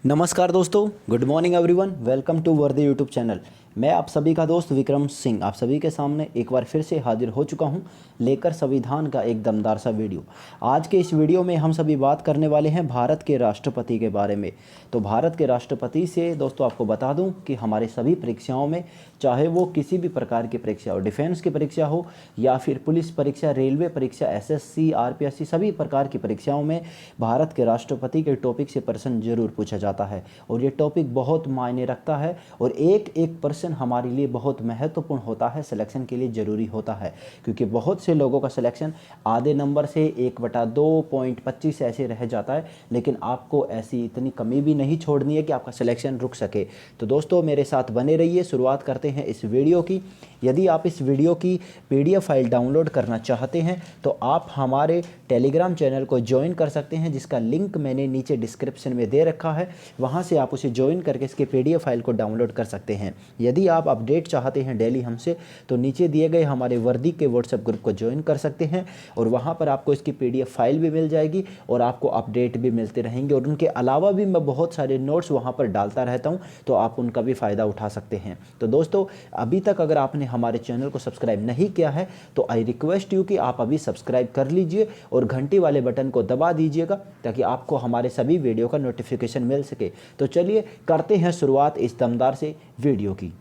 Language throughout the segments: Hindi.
नमस्कार दोस्तों, good morning everyone. Welcome to Vardi YouTube channel. मैं आप सभी का दोस्त विक्रम सिंह आप सभी के सामने एक बार फिर से हाजिर हो चुका हूं, लेकर संविधान का एक दमदार सा वीडियो। आज के इस वीडियो में हम सभी बात करने वाले हैं भारत के राष्ट्रपति के बारे में। तो भारत के राष्ट्रपति से दोस्तों आपको बता दूं कि हमारे सभी परीक्षाओं में, चाहे वो किसी भी प्रकार की परीक्षा हो, डिफेंस की परीक्षा हो या फिर पुलिस परीक्षा, रेलवे परीक्षा, एसएससी, आरपीएससी, सभी प्रकार की परीक्षाओं में भारत के राष्ट्रपति के टॉपिक से प्रश्न जरूर पूछा जाता है। और ये टॉपिक बहुत मायने रखता है और एक एक प्रश्न हमारे लिए बहुत महत्वपूर्ण होता है, सिलेक्शन के लिए ज़रूरी होता है। क्योंकि बहुत से लोगों का सिलेक्शन आधे नंबर से 1/2.25 ऐसे रह जाता है, लेकिन आपको ऐसी इतनी कमी भी नहीं छोड़नी है कि आपका सिलेक्शन रुक सके। तो दोस्तों मेरे साथ बने रहिए। शुरुआत करते हैं इस वीडियो की। यदि आप इस वीडियो की पीडीएफ फाइल डाउनलोड करना चाहते हैं तो आप हमारे टेलीग्राम चैनल को ज्वाइन कर सकते हैं, जिसका लिंक मैंने नीचे डिस्क्रिप्शन में दे रखा है। वहां से आप उसे ज्वाइन करके इसके पीडीएफ फाइल को डाउनलोड कर सकते हैं। यदि आप अपडेट चाहते हैं डेली हमसे, तो नीचे दिए गए हमारे वर्दी के व्हाट्सएप ग्रुप को ज्वाइन कर सकते हैं और वहां पर आपको इसकी पीडीएफ फाइल भी मिल जाएगी और आपको अपडेट भी मिलते रहेंगे। और उनके अलावा भी मैं बहुत सारे नोट्स वहां पर डालता रहता हूं, तो आप उनका भी फ़ायदा उठा सकते हैं। तो दोस्तों अभी तक अगर आपने हमारे चैनल को सब्सक्राइब नहीं किया है तो आई रिक्वेस्ट यू कि आप अभी सब्सक्राइब कर लीजिए और घंटी वाले बटन को दबा दीजिएगा, ताकि आपको हमारे सभी वीडियो का नोटिफिकेशन मिल सके। तो चलिए करते हैं शुरुआत इस दमदार से वीडियो की।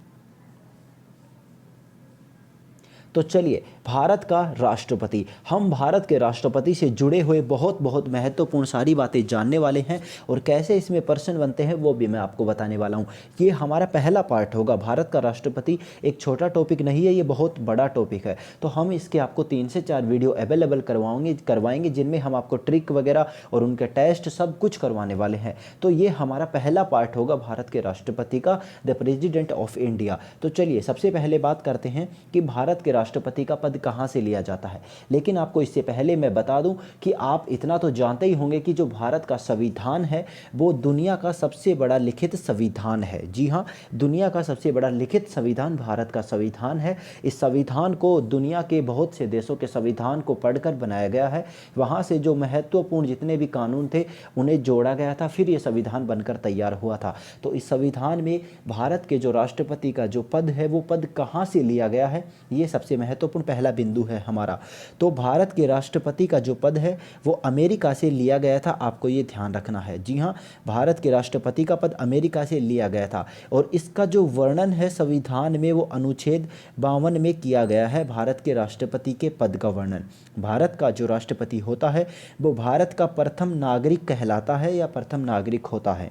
तो चलिए, भारत का राष्ट्रपति, हम भारत के राष्ट्रपति से जुड़े हुए बहुत बहुत महत्वपूर्ण सारी बातें जानने वाले हैं और कैसे इसमें प्रश्न बनते हैं वो भी मैं आपको बताने वाला हूं। ये हमारा पहला पार्ट होगा। भारत का राष्ट्रपति एक छोटा टॉपिक नहीं है, ये बहुत बड़ा टॉपिक है। तो हम इसके आपको 3 से 4 वीडियो अवेलेबल करवाएंगे जिनमें हम आपको ट्रिक वगैरह और उनके टेस्ट सब कुछ करवाने वाले हैं। तो ये हमारा पहला पार्ट होगा भारत के राष्ट्रपति का, द प्रेसिडेंट ऑफ इंडिया। तो चलिए सबसे पहले बात करते हैं कि भारत के राष्ट्रपति का पद कहां से लिया जाता है। लेकिन आपको इससे पहले मैं बता दूं कि आप इतना तो जानते ही होंगे कि जो भारत का संविधान है वो दुनिया का सबसे बड़ा लिखित संविधान है। जी हां, दुनिया का सबसे बड़ा लिखित संविधान भारत का संविधान है। इस संविधान को दुनिया के बहुत से देशों के संविधान को पढ़कर बनाया गया है। वहां से जो महत्वपूर्ण जितने भी कानून थे उन्हें जोड़ा गया था, फिर यह संविधान बनकर तैयार हुआ था। तो इस संविधान में भारत के जो राष्ट्रपति का जो पद है वो पद कहां से लिया गया है, ये सबसे महत्वपूर्ण पहला बिंदु है हमारा। तो भारत के राष्ट्रपति का जो पद है वो अमेरिका से लिया गया था, आपको ये ध्यान रखना है। जी हाँ, भारत के राष्ट्रपति का पद अमेरिका से लिया गया था और इसका जो वर्णन है संविधान में वो अनुच्छेद 52 में किया गया है। भारत के राष्ट्रपति के पद का वर्णन, भारत का जो राष्ट्रपति होता है वो भारत का प्रथम नागरिक कहलाता है या प्रथम नागरिक होता है।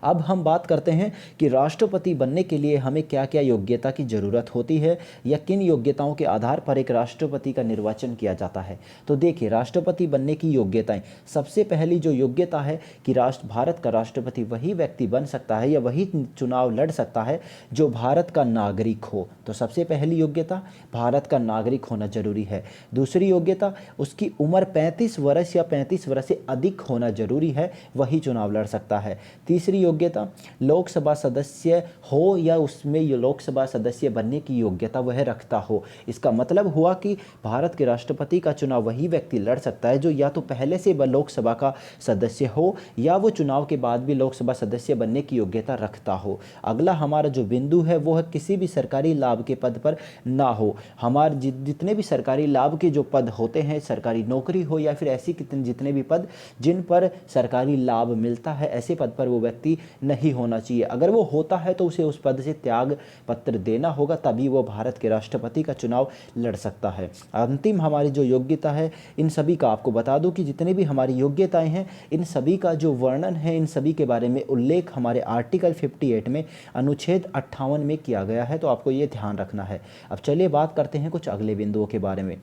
अब हम बात करते हैं कि राष्ट्रपति बनने के लिए हमें क्या क्या योग्यता की ज़रूरत होती है या किन योग्यताओं के आधार पर एक राष्ट्रपति का निर्वाचन किया जाता है। तो देखिए, राष्ट्रपति बनने की योग्यताएं, सबसे पहली जो योग्यता है कि भारत का राष्ट्रपति वही व्यक्ति बन सकता है या वही चुनाव लड़ सकता है जो भारत का नागरिक हो। तो सबसे पहली योग्यता भारत का नागरिक होना जरूरी है। दूसरी योग्यता उसकी उम्र 35 वर्ष या 35 वर्ष से अधिक होना जरूरी है, वही चुनाव लड़ सकता है। तीसरी योग्यता लोकसभा सदस्य हो या उसमें लोकसभा सदस्य बनने की योग्यता वह रखता हो। इसका मतलब हुआ कि भारत के राष्ट्रपति का चुनाव वही व्यक्ति लड़ सकता है जो या तो पहले से लोकसभा का सदस्य हो या वो चुनाव के बाद भी लोकसभा सदस्य बनने की योग्यता रखता हो। अगला हमारा जो बिंदु है वो है किसी भी सरकारी लाभ के पद पर ना हो। हमारे जितने भी सरकारी लाभ के जो पद होते हैं, सरकारी नौकरी हो या फिर ऐसी जितने भी पद जिन पर सरकारी लाभ मिलता है, ऐसे पद पर वो व्यक्ति नहीं होना चाहिए। अगर वो होता है तो उसे उस पद से त्याग पत्र देना होगा, तभी वो भारत के राष्ट्रपति का चुनाव लड़ सकता है। अंतिम हमारी जो योग्यता है, इन सभी का आपको बता दूं कि जितनी भी हमारी योग्यताएं हैं इन सभी का जो वर्णन है, इन सभी के बारे में उल्लेख हमारे आर्टिकल 58 में अनुच्छेद 58 में किया गया है। तो आपको ये ध्यान रखना है। अब चलिए बात करते हैं कुछ अगले बिंदुओं के बारे में।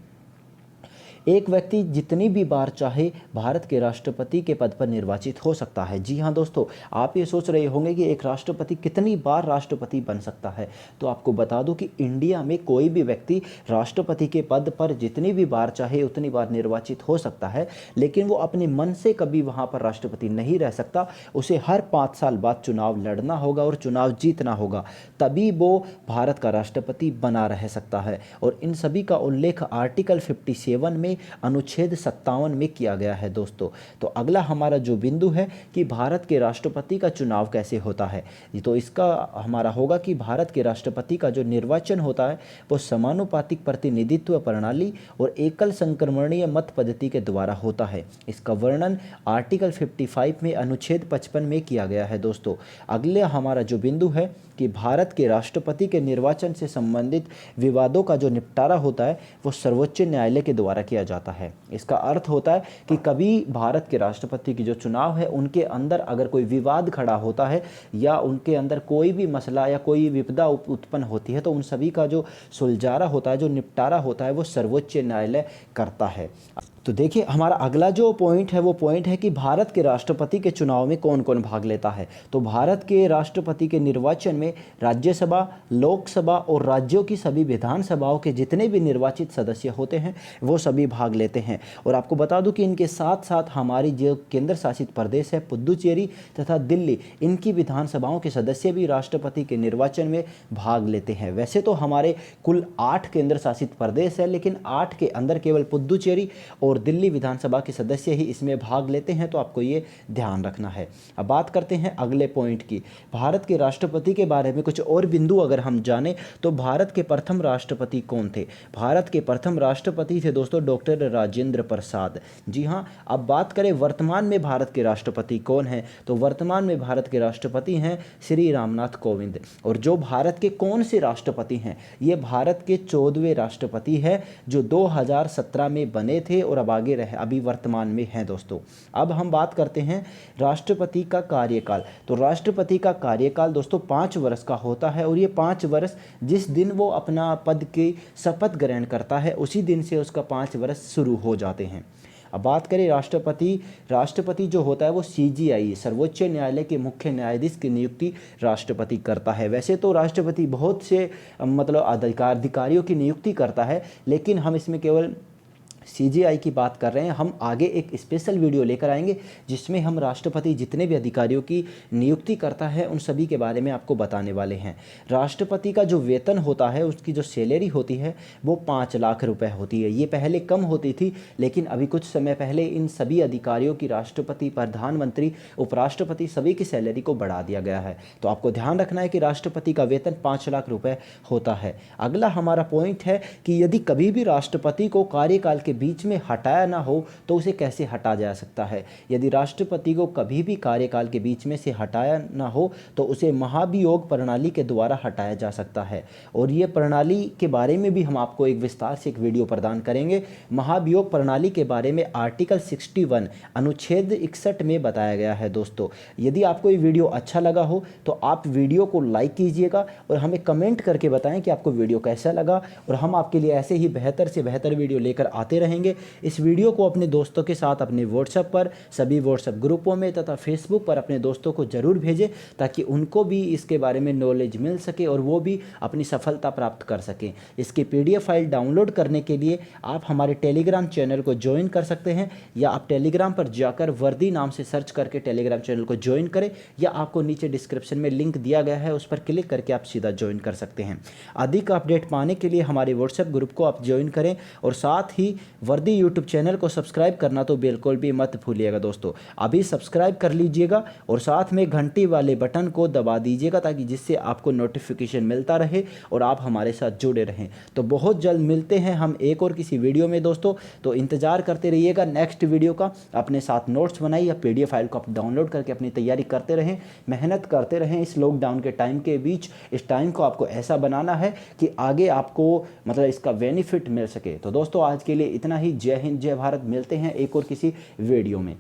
एक व्यक्ति जितनी भी बार चाहे भारत के राष्ट्रपति के पद पर निर्वाचित हो सकता है। जी हाँ दोस्तों, आप ये सोच रहे होंगे कि एक राष्ट्रपति कितनी बार राष्ट्रपति बन सकता है। तो आपको बता दूं कि इंडिया में कोई भी व्यक्ति राष्ट्रपति के पद पर जितनी भी बार चाहे उतनी बार निर्वाचित हो सकता है, लेकिन वो अपने मन से कभी वहाँ पर राष्ट्रपति नहीं रह सकता। उसे हर 5 साल बाद चुनाव लड़ना होगा और चुनाव जीतना होगा, तभी वो भारत का राष्ट्रपति बना रह सकता है। और इन सभी का उल्लेख आर्टिकल 57 में में अनुच्छेद 57 में किया गया है दोस्तों। तो अगला हमारा जो बिंदु है कि भारत के राष्ट्रपति का चुनाव कैसे होता है, तो इसका हमारा होगा कि भारत के राष्ट्रपति का जो निर्वाचन होता है वो समानुपातिक प्रतिनिधित्व प्रणाली और एकल संक्रमणीय मत पद्धति के द्वारा होता है। इसका वर्णन आर्टिकल 55 में अनुच्छेद 55 में किया गया है दोस्तों। अगले हमारा जो बिंदु है कि भारत के राष्ट्रपति के निर्वाचन से संबंधित विवादों का जो निपटारा होता है वो सर्वोच्च न्यायालय के द्वारा किया जाता है। इसका अर्थ होता है कि कभी भारत के राष्ट्रपति की जो चुनाव है उनके अंदर अगर कोई विवाद खड़ा होता है या उनके अंदर कोई भी मसला या कोई विपदा उत्पन्न होती है तो उन सभी का जो सुलझारा होता है, जो निपटारा होता है, वो सर्वोच्च न्यायालय करता है। तो देखिए हमारा अगला जो पॉइंट है वो पॉइंट है कि भारत के राष्ट्रपति के चुनाव में कौन कौन भाग लेता है। तो भारत के राष्ट्रपति के निर्वाचन में राज्यसभा, लोकसभा और राज्यों की सभी विधानसभाओं के जितने भी निर्वाचित सदस्य होते हैं वो सभी भाग लेते हैं। और आपको बता दूं कि इनके साथ साथ हमारी जो केंद्र शासित प्रदेश है पुदुचेरी तथा दिल्ली, इनकी विधानसभाओं के सदस्य भी राष्ट्रपति के निर्वाचन में भाग लेते हैं। वैसे तो हमारे कुल 8 केंद्र शासित प्रदेश है, लेकिन 8 के अंदर केवल पुदुचेरी और दिल्ली विधानसभा के सदस्य ही इसमें भाग लेते हैं, तो आपको ये ध्यान रखना है। अब बात करते हैं अगले पॉइंट की। भारत के राष्ट्रपति के बारे में कुछ और बिंदु अगर हम जाने तो भारत के प्रथम राष्ट्रपति कौन थे। भारत के प्रथम राष्ट्रपति थे दोस्तों डॉक्टर राजेंद्र प्रसाद। जी हाँ। अब बात करें वर्तमान में भारत के राष्ट्रपति कौन है, तो वर्तमान में भारत के राष्ट्रपति हैं श्री रामनाथ कोविंद। और जो भारत के कौन से राष्ट्रपति हैं, ये भारत के 14वें राष्ट्रपति हैं जो 2017 में बने थे और अब आगे रहे, अभी वर्तमान में हैं दोस्तों। अब हम बात करते हैं राष्ट्रपति का कार्यकाल। तो राष्ट्रपति का कार्यकाल दोस्तों 5 वर्ष का होता है और ये 5 वर्ष जिस दिन वो अपना पद की शपथ ग्रहण करता है उसी दिन से उसका 5 वर्ष शुरू हो जाते हैं। अब बात करें राष्ट्रपति जो होता है वो CJI सर्वोच्च न्यायालय के मुख्य न्यायाधीश की नियुक्ति राष्ट्रपति करता है। वैसे तो राष्ट्रपति बहुत से मतलब अधिकारियों की नियुक्ति करता है, लेकिन हम इसमें केवल CJI की बात कर रहे हैं। हम आगे एक स्पेशल वीडियो लेकर आएंगे जिसमें हम राष्ट्रपति जितने भी अधिकारियों की नियुक्ति करता है उन सभी के बारे में आपको बताने वाले हैं। राष्ट्रपति का जो वेतन होता है, उसकी जो सैलरी होती है वो 5 लाख रुपए होती है। ये पहले कम होती थी, लेकिन अभी कुछ समय पहले इन सभी अधिकारियों की राष्ट्रपति, प्रधानमंत्री, उपराष्ट्रपति सभी की सैलरी को बढ़ा दिया गया है। तो आपको ध्यान रखना है कि राष्ट्रपति का वेतन 5 लाख रुपये होता है। अगला हमारा पॉइंट है कि यदि कभी भी राष्ट्रपति को कार्यकाल के बीच में हटाया ना हो तो उसे कैसे हटा जा सकता है। यदि राष्ट्रपति को कभी भी कार्यकाल के बीच में से हटाया ना हो तो उसे महाभियोग प्रणाली के द्वारा हटाया जा सकता है। और ये प्रणाली के बारे में भी हम आपको एक विस्तार से एक वीडियो प्रदान करेंगे। महाभियोग प्रणाली के बारे में आर्टिकल 61 अनुच्छेद 61 में बताया गया है दोस्तों। यदि आपको ये वीडियो अच्छा लगा हो तो आप वीडियो को लाइक कीजिएगा और हमें कमेंट करके बताएं कि आपको वीडियो कैसा लगा, और हम आपके लिए ऐसे ही बेहतर से बेहतर वीडियो लेकर आते रहेंगे। इस वीडियो को अपने दोस्तों के साथ अपने व्हाट्सएप पर, सभी व्हाट्सएप ग्रुपों में तथा फेसबुक पर अपने दोस्तों को जरूर भेजें ताकि उनको भी इसके बारे में नॉलेज मिल सके और वो भी अपनी सफलता प्राप्त कर सकें। इसकी PDF फाइल डाउनलोड करने के लिए आप हमारे टेलीग्राम चैनल को ज्वाइन कर सकते हैं, या आप टेलीग्राम पर जाकर वर्दी नाम से सर्च करके टेलीग्राम चैनल को ज्वाइन करें, या आपको नीचे डिस्क्रिप्शन में लिंक दिया गया है उस पर क्लिक करके आप सीधा ज्वाइन कर सकते हैं। अधिक अपडेट पाने के लिए हमारे व्हाट्सएप ग्रुप को आप ज्वाइन करें, और साथ ही वर्दी यूट्यूब चैनल को सब्सक्राइब करना तो बिल्कुल भी मत भूलिएगा दोस्तों। अभी सब्सक्राइब कर लीजिएगा और साथ में घंटी वाले बटन को दबा दीजिएगा ताकि जिससे आपको नोटिफिकेशन मिलता रहे और आप हमारे साथ जुड़े रहें। तो बहुत जल्द मिलते हैं हम एक और किसी वीडियो में दोस्तों, तो इंतजार करते रहिएगा नेक्स्ट वीडियो का। अपने साथ नोट्स बनाइए या PDF फाइल को आप डाउनलोड करके अपनी तैयारी करते रहें, मेहनत करते रहें। इस लॉकडाउन के टाइम के बीच इस टाइम को आपको ऐसा बनाना है कि आगे आपको मतलब इसका बेनिफिट मिल सके। तो दोस्तों आज के लिए इतना ही। जय हिंद, जय भारत। मिलते हैं एक और किसी वीडियो में।